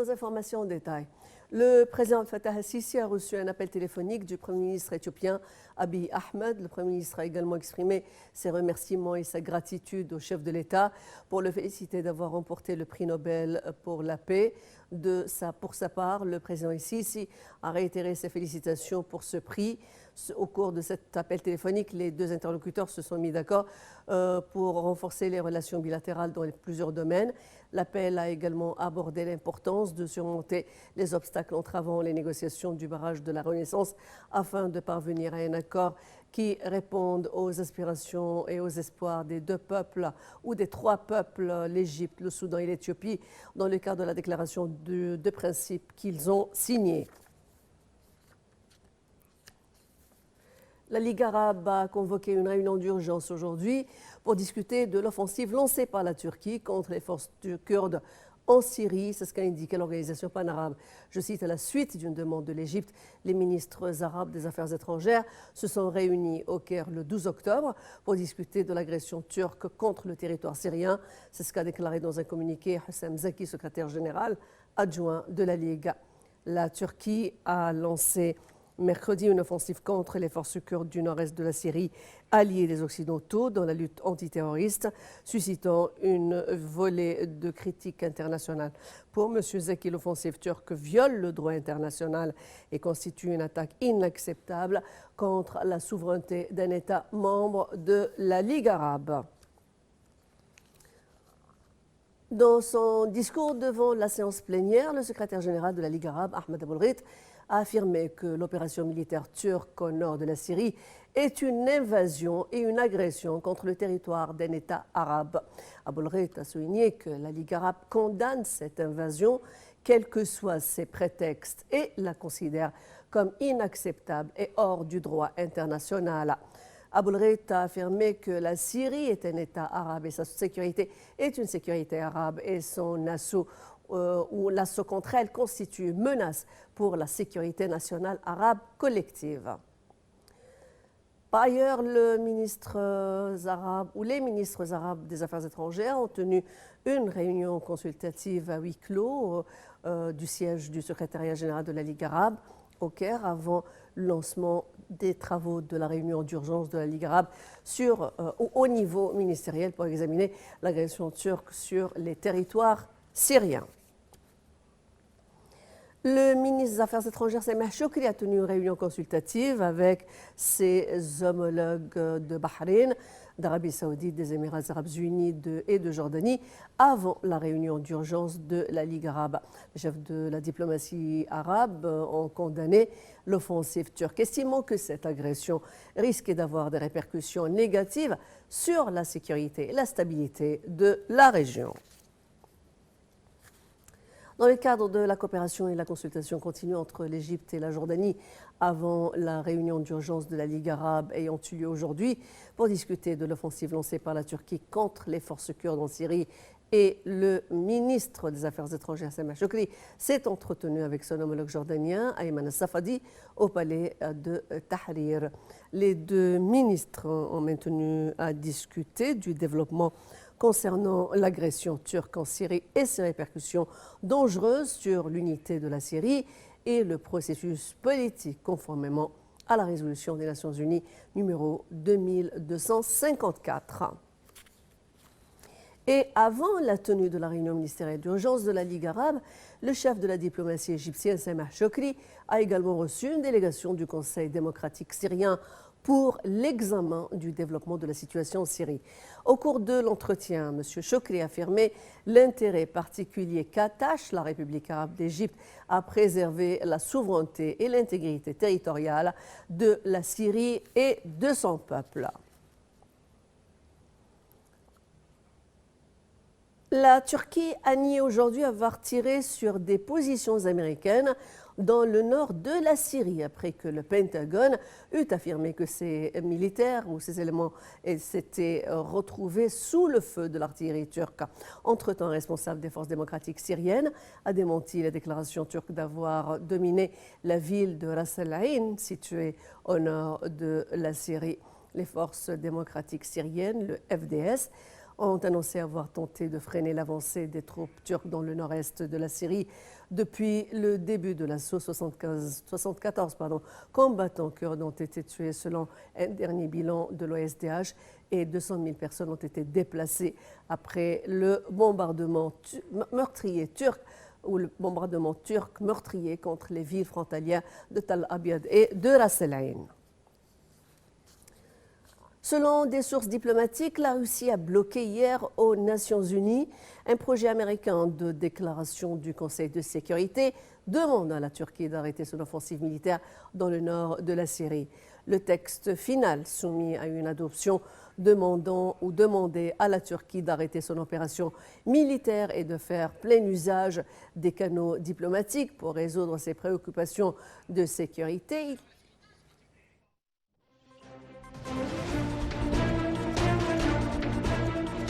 nos informations en détail. Le président Fattah al-Sisi a reçu un appel téléphonique du Premier ministre éthiopien Abiy Ahmed. Le Premier ministre a également exprimé ses remerciements et sa gratitude au chef de l'État pour le féliciter d'avoir remporté le prix Nobel pour la paix. Pour sa part, le président al-Sisi a réitéré ses félicitations pour ce prix. Au cours de cet appel téléphonique, les deux interlocuteurs se sont mis d'accord pour renforcer les relations bilatérales dans plusieurs domaines. L'appel a également abordé l'importance de surmonter les obstacles entravant les négociations du barrage de la Renaissance afin de parvenir à un accord qui réponde aux aspirations et aux espoirs des deux peuples ou des trois peuples, l'Égypte, le Soudan et l'Éthiopie, dans le cadre de la déclaration de principe qu'ils ont signée. La Ligue arabe a convoqué une réunion d'urgence aujourd'hui pour discuter de l'offensive lancée par la Turquie contre les forces kurdes en Syrie. C'est ce qu'a indiqué l'organisation panarabe. Je cite, à la suite d'une demande de l'Égypte, les ministres arabes des Affaires étrangères se sont réunis au Caire le 12 octobre pour discuter de l'agression turque contre le territoire syrien. C'est ce qu'a déclaré dans un communiqué Hussam Zaki, secrétaire général adjoint de la Ligue. La Turquie a lancé mercredi une offensive contre les forces kurdes du nord-est de la Syrie, alliées des Occidentaux dans la lutte antiterroriste, suscitant une volée de critiques internationales. Pour M. Zeki, l'offensive turque viole le droit international et constitue une attaque inacceptable contre la souveraineté d'un État membre de la Ligue arabe. Dans son discours devant la séance plénière, le secrétaire général de la Ligue arabe, Ahmed Aboulghit, a affirmé que l'opération militaire turque au nord de la Syrie est une invasion et une agression contre le territoire d'un État arabe. Aboulghit a souligné que la Ligue arabe condamne cette invasion, quels que soient ses prétextes, et la considère comme inacceptable et hors du droit international. Aboulghit a affirmé que la Syrie est un État arabe et sa sécurité est une sécurité arabe et son assaut ou l'assaut contre elle constitue une menace pour la sécurité nationale arabe collective. Par ailleurs, les ministres arabes des Affaires étrangères ont tenu une réunion consultative à huis clos du siège du secrétariat général de la Ligue arabe au Caire avant le lancement des travaux de la réunion d'urgence de la Ligue arabe au niveau ministériel pour examiner l'agression turque sur les territoires syriens. Le ministre des Affaires étrangères, Sameh Shoukry, a tenu une réunion consultative avec ses homologues de Bahreïn, d'Arabie Saoudite, des Émirats arabes unis et de Jordanie avant la réunion d'urgence de la Ligue arabe. Les chefs de la diplomatie arabe ont condamné l'offensive turque, estimant que cette agression risquait d'avoir des répercussions négatives sur la sécurité et la stabilité de la région. Dans le cadre de la coopération et la consultation continue entre l'Égypte et la Jordanie avant la réunion d'urgence de la Ligue arabe ayant eu lieu aujourd'hui pour discuter de l'offensive lancée par la Turquie contre les forces kurdes en Syrie, et le ministre des Affaires étrangères, Sameh Shoukry, s'est entretenu avec son homologue jordanien, Ayman al-Safadi, au palais de Tahrir. Les deux ministres ont maintenu à discuter du développement concernant l'agression turque en Syrie et ses répercussions dangereuses sur l'unité de la Syrie et le processus politique conformément à la résolution des Nations Unies numéro 2254. Et avant la tenue de la réunion ministérielle d'urgence de la Ligue arabe, le chef de la diplomatie égyptienne, Sameh Shoukry, a également reçu une délégation du Conseil démocratique syrien pour l'examen du développement de la situation en Syrie. Au cours de l'entretien, M. Shoukry a affirmé l'intérêt particulier qu'attache la République arabe d'Égypte à préserver la souveraineté et l'intégrité territoriale de la Syrie et de son peuple. La Turquie a nié aujourd'hui avoir tiré sur des positions américaines dans le nord de la Syrie, après que le Pentagone eut affirmé que ses militaires ou ses éléments s'étaient retrouvés sous le feu de l'artillerie turque. Entre-temps, un responsable des forces démocratiques syriennes a démenti la déclaration turque d'avoir dominé la ville de Ras al-Ain, située au nord de la Syrie. Les forces démocratiques syriennes, le FDS, ont annoncé avoir tenté de freiner l'avancée des troupes turques dans le nord-est de la Syrie depuis le début de l'assaut. 74 combattants kurdes ont été tués selon un dernier bilan de l'OSDH et 200 000 personnes ont été déplacées après le bombardement meurtrier turc meurtrier contre les villes frontalières de Tal Abyad et de Ras El Ain. Selon des sources diplomatiques, la Russie a bloqué hier aux Nations Unies un projet américain de déclaration du Conseil de sécurité demandant à la Turquie d'arrêter son offensive militaire dans le nord de la Syrie. Le texte final soumis à une adoption demandait à la Turquie d'arrêter son opération militaire et de faire plein usage des canaux diplomatiques pour résoudre ses préoccupations de sécurité.